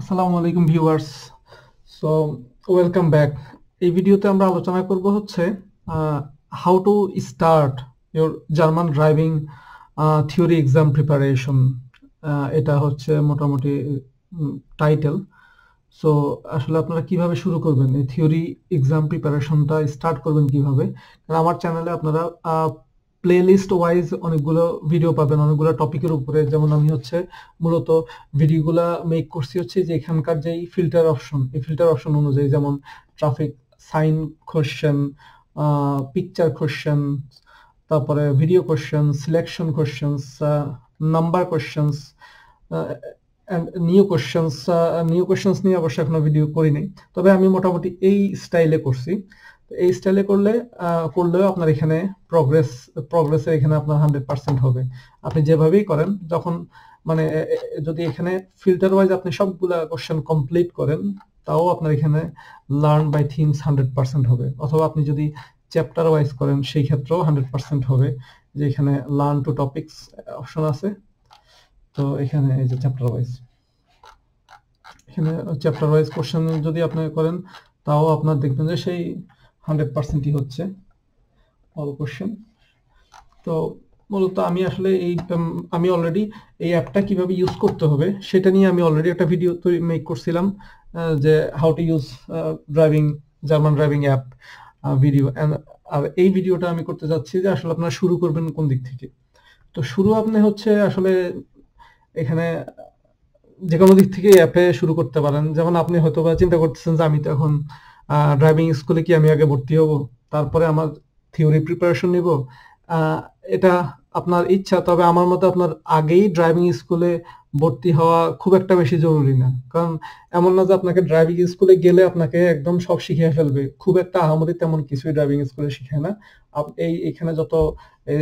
আসসালামু আলাইকুম viewers. So welcome back. এই ভিডিওতে আমরা আলোচনা করব হচ্ছে how to start your German driving theory exam preparation. এটা হচ্ছে মোটামুটি টাইটেল। সো আসলে আপনারা কিভাবে শুরু করবেন এই থিওরি এক্সাম প্রিপারেশনটা স্টার্ট করবেন কিভাবে? কারণ আমার চ্যানেলে আপনারা প্লেলিস্ট ওয়াইজ অনেকগুলো ভিডিও পাবেন অনেকগুলো টপিকের উপরে। যেমন আমি হচ্ছে মূলত ভিডিওগুলা মেক করছি হচ্ছে যে এখানকার যেই ফিল্টার অপশন, এই ফিল্টার অপশন অনুযায়ী, যেমন traffic sign question, picture question, তারপরে video question, selection questions, number questions, new questions নিয়ে অবশ্য এখনো ভিডিও করিনি, তবে আমি মোটামুটি এই স্টাইলে করছি। এই স্টাইলে করলেও আপনার এখানে প্রগ্রেসের এখানে আপনার 100% হবে। আপনি যেভাবেই করেন, যখন মানে যদি এখানে ফিল্টার ওয়াইজ আপনি সবগুলা কোশ্চেন কমপ্লিট করেন, তাও আপনার এখানে লার্ন বাই থিমস 100% হবে। অথবা আপনি যদি চ্যাপ্টার ওয়াইজ করেন, সেই ক্ষেত্রেও 100% হবে। যে এখানে লার্ন টু টপিকস অপশন আছে, তো এখানে এই যে চ্যাপ্টার ওয়াইজ, এখানে চ্যাপ্টার ওয়াইজ কোশ্চেন যদি আপনি করেন, তাও আপনার দেখবেন যে সেই 100%ই হচ্ছে অল কোশ্চেন। তো মূলত আমি আসলে আমি অলরেডি এই অ্যাপটা কিভাবে ইউজ করতে হবে সেটা নিয়ে আমি অলরেডি একটা ভিডিও মেক করছিলাম, যে how to use German driving app video. আর এই ভিডিওটা আমি করতে যাচ্ছি যে আসলে আপনারা শুরু করবেন কোন দিক থেকে। তো শুরু আপনি হচ্ছে আসলে এখানে যে কোনো দিক থেকে অ্যাপে শুরু করতে পারেন। যেমন আপনি হয়তোবা চিন্তা করতেছেন যে আমি তো এখন ড্রাইভিং স্কুলে কি আমি আগে ভর্তি হব, তারপরে আমার থিওরি প্রিপারেশন নিব। আহ, এটা আপনার ইচ্ছা, তবে আমার মতে আপনার আগেই ড্রাইভিং স্কুলে ভর্তি হওয়া খুব একটা বেশি জরুরি না। কারণ এমন না যে আপনাকে ড্রাইভিং স্কুলে গেলে আপনাকে একদম সব শিখিয়ে ফেলবে, খুব একটা আহামরি তেমন কিছুই ড্রাইভিং স্কুলে শিখায় না। এখানে যত এই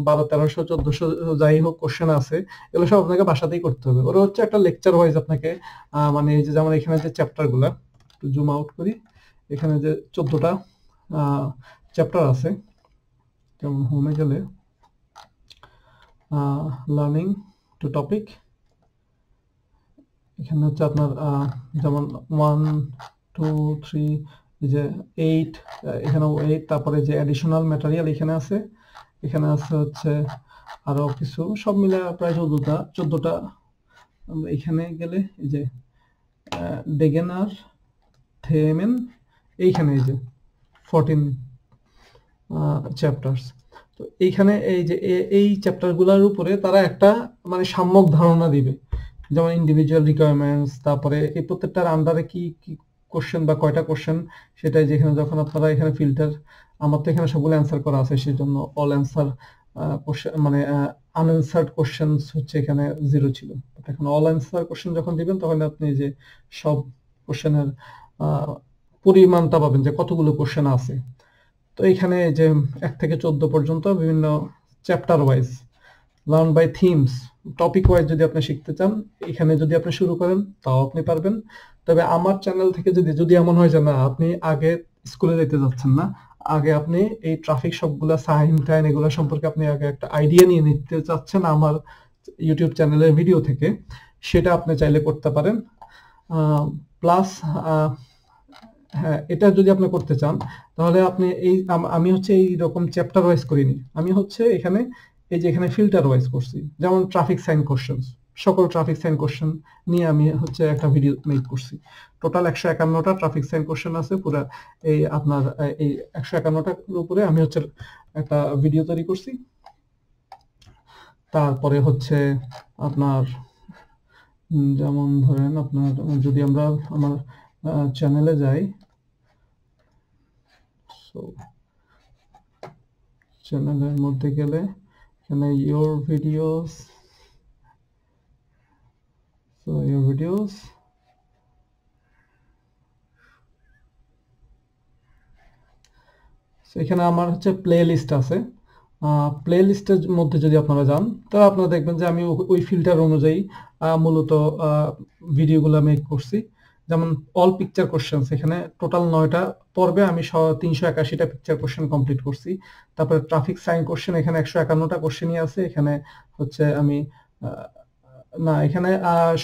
1200, 1300, 1400 যাই হোক কোশ্চেন আছে, এগুলো সব আপনাকে বাসাতেই করতে হবে। ওরা হচ্ছে একটা লেকচার ওয়াইজ আপনাকে মানে এই যে যেমন এখানে যে চ্যাপ্টার গুলা, একটু জুম আউট করি, এখানে যে 14টা চ্যাপ্টার আছে, যেমন হোমে গেলে লার্নিং টু টপিক, এখানে হচ্ছে আপনার যেমন 1, 2, 3, এই যে 8, এখানেও 8, তারপরে যে অ্যাডিশনাল ম্যাটেরিয়াল এখানে আছে, এখানে আছে হচ্ছে আরো কিছু, সব মিলে প্রায় 14টা। আমরা এখানে গেলে এই যে ডেগেনার থেমেন, এইখানে এই যে 14 চ্যাপ্টার্স। তো এইখানে এই যে এই চ্যাপ্টারগুলোর উপরে তারা একটা মানে সাম্যক ধারণা দিবে, যেমন ইন্ডিভিজুয়াল রিকোয়ারমেন্টস, তারপরে এই প্রত্যেকটার আন্ডারে কি কি কোশ্চেন বা কয়টা কোশ্চেন, সেটাই যেখানে যখন আপনারা এখানে ফিল্টার, আমার তো এখানে সবগুলো অ্যান্সার করা আছে, সেই জন্য অল অ্যান্সার কোশ্চেন মানে আনঅ্যান্সার্ড কোশ্চেন্স হচ্ছে এখানে 0 ছিল। এখন অল অ্যান্সার কোশ্চেন যখন দিবেন, তখন আপনি যে সব কোশ্চেনের পরিমাণটা পাবেন যে কতগুলো কোশ্চেন আছে। তো এখানে যে 1 থেকে 14 পর্যন্ত বিভিন্ন chapter wise learn by themes, topic wise যদি আপনি শিখতে চান, এখানে যদি আপনি শুরু করেন তাও আপনি পারবেন। তবে আমার চ্যানেল থেকে যদি এমন হয় যে না আপনি আগে স্কুলে যেতে যাচ্ছেন না, আগে আপনি এই ট্রাফিক সবগুলা সাইন টাইন এগুলো সম্পর্কে আপনি আগে একটা আইডিয়া নিয়ে নিতে চাচ্ছেন আমার ইউটিউব চ্যানেলের ভিডিও থেকে, সেটা আপনি চাইলে করতে পারেন। প্লাস হ্যাঁ, এটা যদি আপনি করতে চান, তাহলে আপনি আমি হচ্ছে এই রকম চ্যাপ্টার ওয়াইজ করিনি, আমি হচ্ছে এখানে এই যে এখানে ফিল্টার ওয়াইজ করছি। যেমন ট্রাফিক সাইন কোশ্চেন, সকল ট্রাফিক সাইন কোশ্চেন নিয়ে আমি হচ্ছে একটা ভিডিও মেক করছি। টোটাল 151টা ট্রাফিক সাইন কোশ্চেন আছে পুরা। এই আপনার এই 151টার উপরে আমি হচ্ছে একটা ভিডিও তৈরি করছি। তারপরে হচ্ছে আপনার যেমন ধরেন আপনার যদি আমরা আমার চ্যানেলে যাই, সো চ্যানেলের মধ্যে গেলে এখানে your videos, so your videos, এখানে আমার হচ্ছে প্লে লিস্ট আছে। প্লে লিস্টের মধ্যে যদি আপনারা যান, তাহলে আপনারা দেখবেন যে আমি ওই ফিল্টার অনুযায়ী মূলত ভিডিওগুলো মেক করছি। যেমন অল পিকচার কোশ্চেন, এখানে টোটাল 9টা পর্বে আমি 381টা পিকচার কোশ্চেন কমপ্লিট করছি। তারপরে ট্রাফিক সাইন কোশ্চেন, এখানে 151টা কোশ্চেনই আছে। এখানে হচ্ছে আমি না, এখানে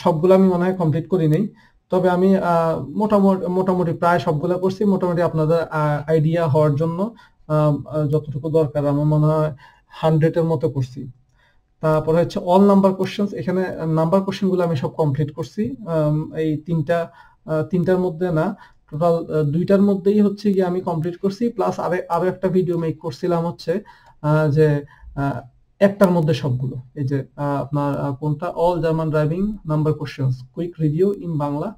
সবগুলো আমি মনে হয় কমপ্লিট করি নাই, তবে আমি মোটামুটি প্রায় সবগুলো করছি। মোটামুটি আপনাদের আইডিয়া হওয়ার জন্য যতটুকু দরকার আমার মনে হয় 100 এর মতো করছি। তারপরে হচ্ছে অল নাম্বার কোশ্চেন্স, এখানে নাম্বার কোশ্চেন গুলো আমি সব কমপ্লিট করছি। এই তিনটার মধ্যে না, টোটাল 2টার মধ্যেই হচ্ছে গিয়ে আমি কমপ্লিট করছি, প্লাস আরো একটা ভিডিও মেক করছিলাম হচ্ছে যে একটার মধ্যে সবগুলো, এই যে আপনার কোনটা, all German driving number questions quick review in Bangla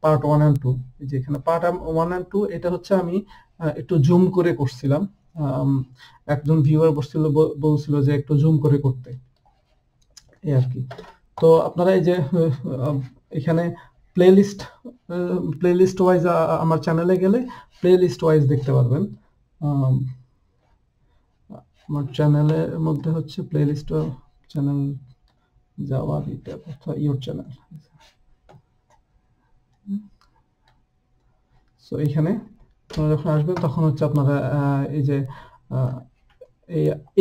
part 1 and 2। এই যে এখানে পার্ট 1 and 2 এটা হচ্ছে আমি একটু জুম করে করছিলাম। একজন ভিউয়ার বলছিল যে একটু জুম করে করতে, এই আর কি। তো আপনারা এই যে এখানে প্লেলিস্ট ওয়াইজ আমার চ্যানেলে গেলে প্লেলিস্ট ওয়াইজ দেখতে পারবেন। আমার চ্যানেলের মধ্যে হচ্ছে প্লেলিস্ট চ্যানেল যাওয়া দিতে অথবা ইউর চ্যানেল। সো এখানে আপনারা যখন আসবেন তখন হচ্ছে আপনারা এই যে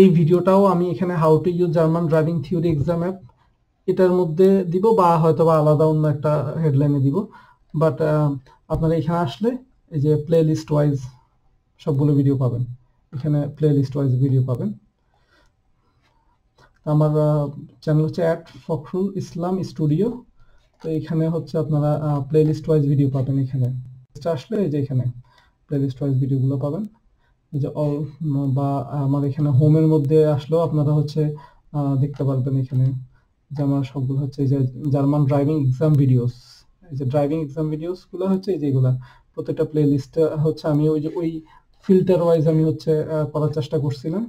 এই ভিডিওটাও আমি এখানে how to use German driving theory exam app এটার মধ্যে দিব, বা হয়তো বা আলাদা অন্য একটা হেডলাইনে দিব। বাট আপনারা এখানে আসলে এই যে প্লে লিস্ট ওয়াইজ সবগুলো ভিডিও পাবেন, এখানে প্লে লিস্ট ওয়াইজ ভিডিও পাবেন। আমার চ্যানেল হচ্ছে @ফখরুল ইসলাম স্টুডিও। তো এখানে হচ্ছে আপনারা প্লে লিস্ট ওয়াইজ ভিডিও পাবেন। এখানে আসলে এই যে এখানে প্লে লিস্ট ওয়াইজ ভিডিওগুলো পাবেন, এই যে অল, বা আমার এখানে হোমের মধ্যে আসলেও আপনারা হচ্ছে দেখতে পারবেন। এখানে যে আমার সবগুলো হচ্ছে এই যে জার্মান ড্রাইভিং এক্সাম ভিডিওস, এই যে ড্রাইভিং এক্সাম ভিডিওস গুলো হচ্ছে এই যেগুলা প্রত্যেকটা প্লে লিস্টে হচ্ছে আমি ওই ফিল্টার ওয়াইজ আমি হচ্ছে করার চেষ্টা করছিলাম।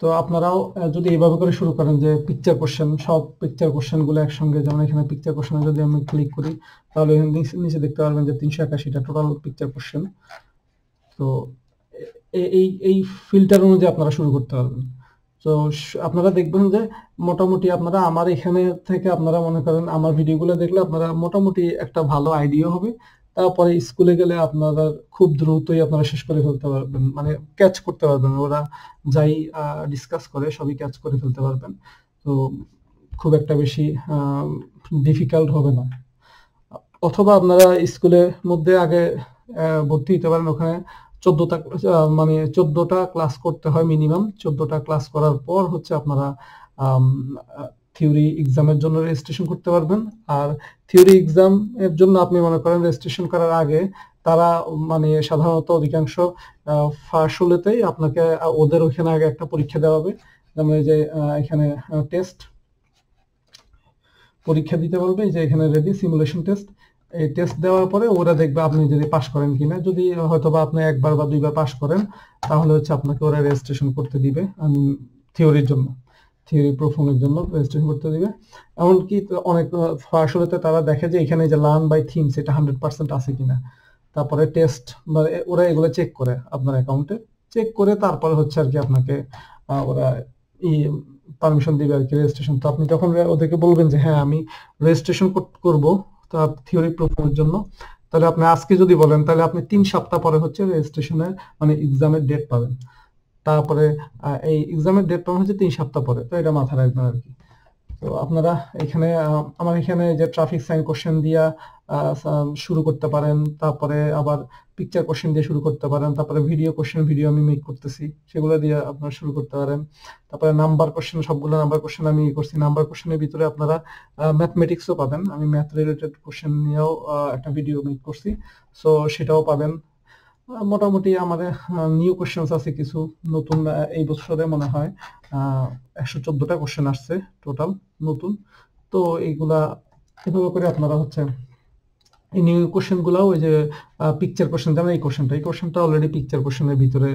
তো আপনারাও যদি এইভাবে করে শুরু করেন যে পিকচার কোশ্চেন, সব পিকচার কোশ্চেন গুলো একসঙ্গে, যেমন এখানে পিকচার কোশ্চেনে যদি আমি ক্লিক করি তাহলে নিচে দেখতে পারবেন যে 381টা টোটাল পিকচার কোশ্চেন। তো এই ফিল্টার অনুযায়ী আপনারা শুরু করতে পারবেন। তো আপনারা দেখবেন যে মোটামুটি আপনারা আমার এখানে থেকে আপনারা মনে করেন আমার ভিডিওগুলো দেখলে আপনারা মোটামুটি একটা ভালো আইডিয়া হবে। তারপরে স্কুলে গেলে আপনারা খুব দ্রুতই আপনারা শেষ করে ফেলতে পারবেন, মানে ক্যাচ করতে পারবেন, ওরা যাই ডিসকাস করে সবই ক্যাচ করে ফেলতে পারবেন। তো খুব একটা বেশি ডিফিকাল্ট হবে না। অথবা আপনারা স্কুলের মধ্যে আগে ভর্তি হতে পারেন, ওখানে 14টা ক্লাস করতে হয় মিনিমাম। 14টা ক্লাস করার পর হচ্ছে আপনারা থিওরি এক্সামের জন্য রেজিস্ট্রেশন করতে পারবেন। আর থিওরি এক্সাম এর জন্য আপনি মনে করেন রেজিস্ট্রেশন করার আগে তারা মানে সাধারণত অধিকাংশ ফার্স্ট হলেতেই আপনাকে ওদের ওখানে আগে একটা পরীক্ষা দেওয়া হবে, যেমন এই যে এখানে টেস্ট পরীক্ষা দিতে বলবে, যে এখানে রেডি সিমুলেশন টেস্ট। এই টেস্ট দেওয়ার পরে ওরা দেখবে আপনি যদি পাস করেন কিনা। যদি হয়তো বা আপনি একবার বা দুইবার পাস করেন তাহলে হচ্ছে আপনাকে ওরা রেজিস্ট্রেশন করতে দিবে থিওরির জন্য, থিওরি প্রোফাইলের জন্য রেজিস্ট্রেশন করতে দিবে। এমনকি অনেক আসলে তারা দেখে যে এখানে যে লার্ন বাই থিমস এটা 100% আছে কিনা। তারপরে টেস্ট বা ওরা এগুলো চেক করে আপনার অ্যাকাউন্টে, চেক করে তারপরে হচ্ছে আর কি আপনাকে ওরা পারমিশন দিবে আর কি রেজিস্ট্রেশন। তো আপনি যখন ওদেরকে বলবেন যে হ্যাঁ আমি রেজিস্ট্রেশন করব তার থিওরি প্রোফাইলের জন্য, তাহলে আপনি আজকে যদি বলেন তাহলে আপনি 3 সপ্তাহ পরে হচ্ছে রেজিস্ট্রেশনের মানে এক্সামের ডেট পাবেন। তারপরে এই এক্সামের ডেট পাবেন হচ্ছে 3 সপ্তাহ পরে। তো এটা মাথায় রাখবেন আর কি। তো আপনারা এখানে আমার এখানে যে ট্রাফিক সাইন কোশ্চেন দিয়া শুরু করতে পারেন, তারপরে আবার পিকচার কোশ্চেন দিয়ে শুরু করতে পারেন, তারপরে ভিডিও কোশ্চেন ভিডিও আমি মেক করতেছি সেগুলো দিয়ে আপনারা শুরু করতে পারেন। তারপরে নাম্বার কোশ্চেন, সবগুলো নাম্বার কোশ্চেন আমি করছি। নাম্বার কোশ্চেনের ভিতরে আপনারা ম্যাথমেটিক্সও পাবেন, আমি ম্যাথ রিলেটেড কোশ্চেন নিয়েও একটা ভিডিও মেক করছি, সো সেটাও পাবেন। মোটামুটি আমাদের নিউ কোশ্চেন আছে কিছু নতুন, এই বছরে মনে হয় 114টা কোশ্চেন আসছে টোটাল নতুন। তো এইগুলা এভাবে করে আপনারা হচ্ছে এই নিউ কোশ্চেন গুলাও ওই যে পিকচার কোশ্চেন, যেমন এই কোশ্চেনটা অলরেডি পিকচার কোশ্চেনের ভিতরে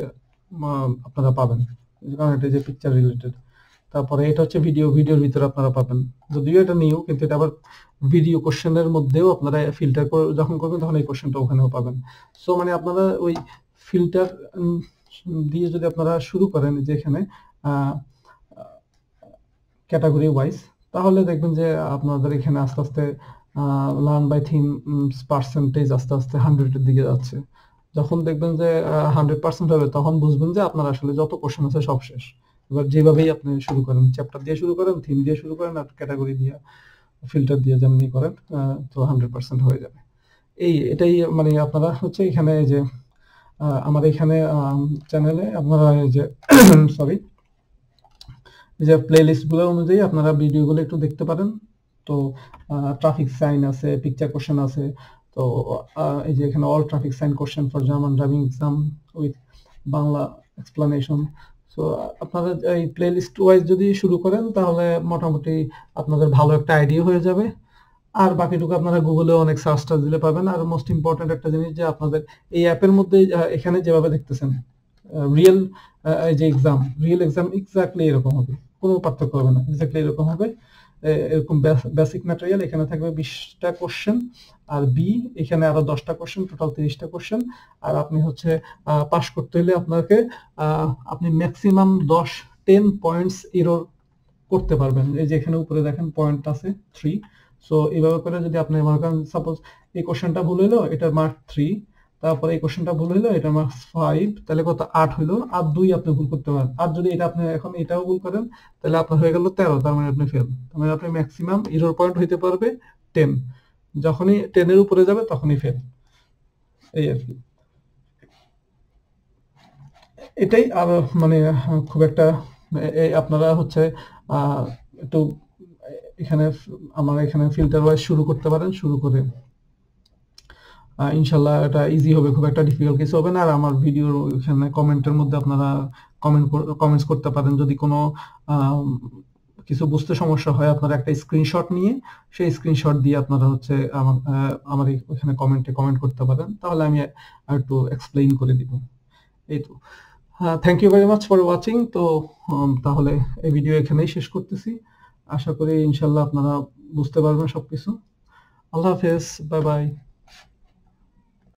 আপনারা পাবেন, কারণ এটা যে পিকচার রিলেটেড। তারপরে এটা হচ্ছে ভিডিওর ভিতরে আপনারা পাবেন, যদিও এটা নিউ কিন্তু এটা আবার ভিডিও কোশ্চেনের মধ্যেও আপনারা ফিল্টার করে যখন করবেন তখন এই কোশ্চেনটা ওখানেও পাবেন। সো মানে আপনারা ওই ফিল্টার দিয়ে যদি আপনারা শুরু করেন যে এখানে ক্যাটাগরি ওয়াইজ, তাহলে দেখবেন যে আপনাদের এখানে আস্তে আস্তে লার্ন বাই থিম পার্সেন্টেজ আস্তে আস্তে 100-এর দিকে যাচ্ছে। যখন দেখবেন যে 100% হবে তখন বুঝবেন যে আপনার আসলে যত কোশ্চেন আছে সব শেষ। এবার যেভাবেই আপনি শুরু করেন, চ্যাপ্টার দিয়ে শুরু করেন, থিম দিয়ে শুরু করেন, আর ক্যাটাগরি দিয়ে, ফিল্টার দিয়ে যেমনি করেন, তো 100% হয়ে যাবে। এটাই মানে আপনারা হচ্ছে এখানে যে আমার এখানে চ্যানেলে আপনারা এই যে সরি এই যে প্লেলিস্ট গুলো অনুযায়ী আপনারা ভিডিওগুলো একটু দেখতে পারেন। তো ট্রাফিক সাইন আছে, পিকচার কোশ্চেন আছে। তো এই যে এখানে all traffic sign question for German driving exam with Bangla explanation. So আপনারা এই প্লেলিস্ট ওয়াইজ যদি শুরু করেন তাহলে মোটামুটি আপনাদের ভালো একটা আইডিয়া হয়ে যাবে। আর বাকিটুকু আপনারা গুগলে অনেক সার্চ টার্চ দিলে পাবেন। আর মোস্ট ইম্পর্টেন্ট একটা জিনিস যে আপনাদের এই অ্যাপের মধ্যে এখানে যেভাবে দেখতেছেন রিয়েল যে এক্সাম, রিয়েল এক্সাম এক্স্যাক্টলি এরকম হবে, কোনো পার্থক্য হবে না, এক্স্যাক্টলি এরকম হবে। এরকম বেসিক ম্যাটেরিয়াল, এখানে থাকবে 20টা কোশ্চেন, আর বি এখানে আরো 10টা কোশ্চেন, টোটাল 30টা কোশ্চেন। আর আপনি হচ্ছে পাস করতে হলে আপনাকে আপনি ম্যাক্সিমাম 10 পয়েন্টস এরর করতে পারবেন। এই যে এখানে উপরে দেখেন পয়েন্ট আছে 3। সো এইভাবে করে যদি আপনি মনে করেন সাপোজ এই কোশ্চেনটা ভুল হইলো, এটার মার্ক 3, তারপরে এই কোশ্চেনটা ভুল হইলো, এটার মার্কস 5, তাহলে কত 8 হইলো, আর 2 আপনি ভুল করতে পারেন। আর যদি এটা আপনি এখন এটাও ভুল করেন তাহলে আপনার হয়ে গেল 13, তার মানে আপনি ফেল। তার মানে আপনি ম্যাক্সিমাম এরর পয়েন্ট হইতে পারবে 10, যখনই 10 এর উপরে যাবে তখনই ফেল, এই আর কি। এটাই। আর মানে খুব একটা আপনারা হচ্ছে একটু এখানে আমার এখানে ফিল্টার ওয়াইজ শুরু করতে পারেন, শুরু করে ইনশাল্লাহ এটা ইজি হবে, খুব একটা ডিফিকাল্ট কিছু হবে না। আর আমার ভিডিওর এখানে কমেন্টের মধ্যে আপনারা কমেন্টস করতে পারেন। যদি কোনো কিছু বুঝতে সমস্যা হয়, আপনারা একটা স্ক্রিনশট নিয়ে সেই স্ক্রিনশট দিয়ে আপনারা হচ্ছে আমার এখানে কমেন্ট করতে পারেন, তাহলে আমি একটু এক্সপ্লেইন করে দিব। এই তো, thank you very much for watching. তো তাহলে এই ভিডিও এখানেই শেষ করতেছি। আশা করি ইনশাল্লাহ আপনারা বুঝতে পারবেন সবকিছু। আল্লাহ হাফেজ, বাই বাই।